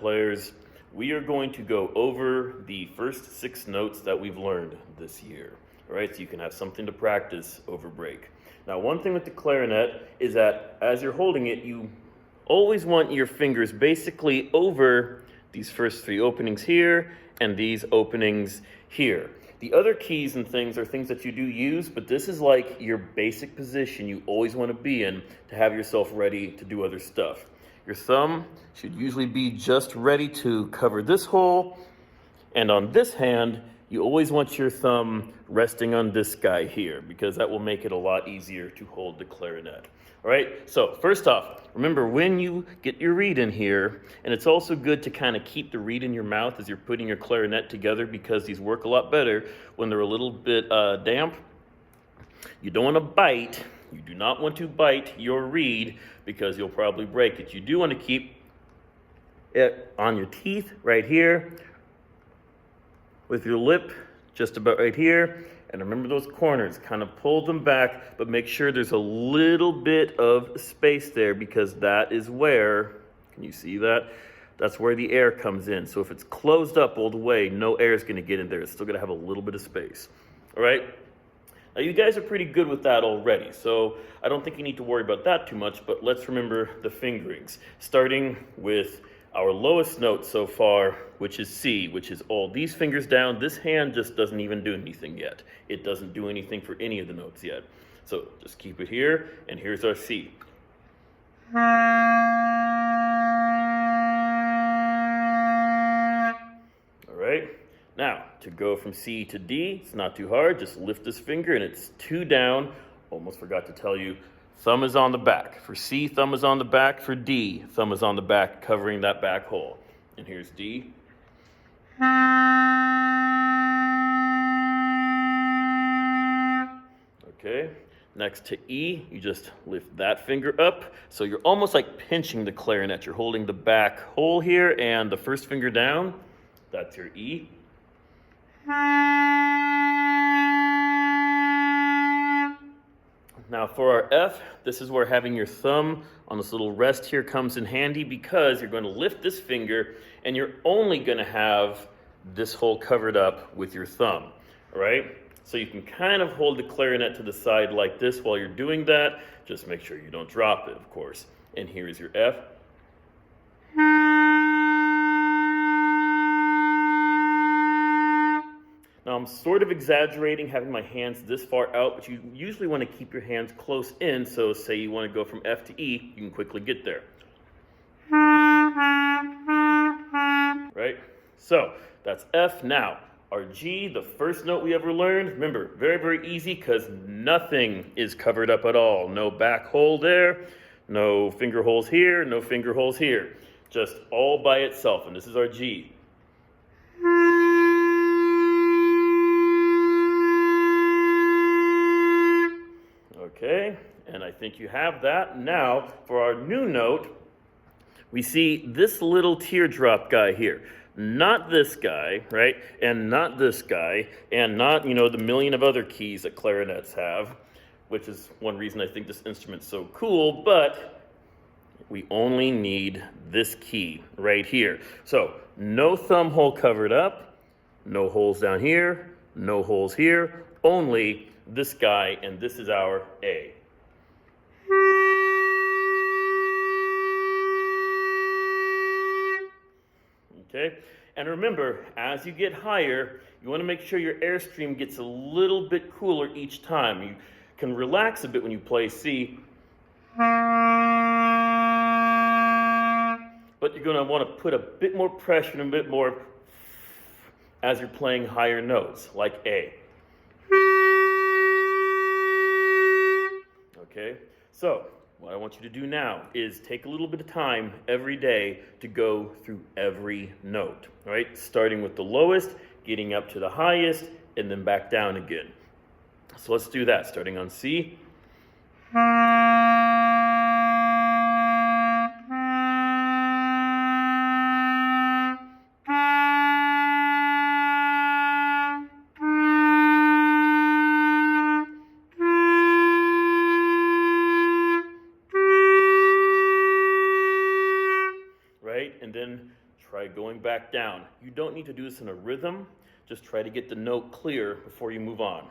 players, we are going to go over the first 6 notes that we've learned this year. All right, so you can have something to practice over break. Now, one thing with the clarinet is that as you're holding it, you always want your fingers basically over these first 3 openings here and these openings here. The other keys and things are things that you do use, but this is like your basic position you always want to be in to have yourself ready to do other stuff. Your thumb should usually be just ready to cover this hole, and on this hand, you always want your thumb resting on this guy here because that will make it a lot easier to hold the clarinet. All right, so first off, remember when you get your reed in here, and it's also good to kind of keep the reed in your mouth as you're putting your clarinet together because these work a lot better when they're a little bit damp. You don't want to bite. You do not want to bite your reed because you'll probably break it. You do want to keep it on your teeth right here with your lip just about right here. And remember those corners, kind of pull them back, but make sure there's a little bit of space there because that is where, can you see that? That's where the air comes in. So if it's closed up all the way, no air is going to get in there. It's still going to have a little bit of space. All right? Now you guys are pretty good with that already, so I don't think you need to worry about that too much, but let's remember the fingerings. Starting with our lowest note so far, which is C, which is all these fingers down. This hand just doesn't even do anything yet. It doesn't do anything for any of the notes yet. So just keep it here, and here's our C. All right, now to go from C to D, it's not too hard. Just lift this finger, and it's 2 down. Almost forgot to tell you, thumb is on the back. For C, thumb is on the back. For D, thumb is on the back, covering that back hole. And here's D. Okay, next to E, you just lift that finger up. So you're almost like pinching the clarinet. You're holding the back hole here and the first finger down. That's your E. Now for our F, this is where having your thumb on this little rest here comes in handy because you're going to lift this finger and you're only going to have this hole covered up with your thumb, all right? So you can kind of hold the clarinet to the side like this while you're doing that. Just make sure you don't drop it, of course. And here is your F. Now I'm sort of exaggerating having my hands this far out, but you usually want to keep your hands close in, so say you want to go from F to E, you can quickly get there. Right? So that's F. Now, our G, the first note we ever learned, remember, very, very easy because nothing is covered up at all. No back hole there, no finger holes here, no finger holes here. Just all by itself, and this is our G. Okay, and I think you have that. Now, for our new note, we see this little teardrop guy here. Not this guy, right? And not this guy, and not, you know, the million of other keys that clarinets have, which is one reason I think this instrument's so cool, but we only need this key right here. So, no thumb hole covered up, no holes down here, no holes here, only this guy, and this is our A. Okay, and remember, as you get higher, you want to make sure your airstream gets a little bit cooler each time. You can relax a bit when you play C, but you're going to want to put a bit more pressure and a bit more as you're playing higher notes, like A. Okay, so what I want you to do now is take a little bit of time every day to go through every note, all right? Starting with the lowest, getting up to the highest, and then back down again. So let's do that, starting on C. try going back down. You don't need to do this in a rhythm, just try to get the note clear before you move on.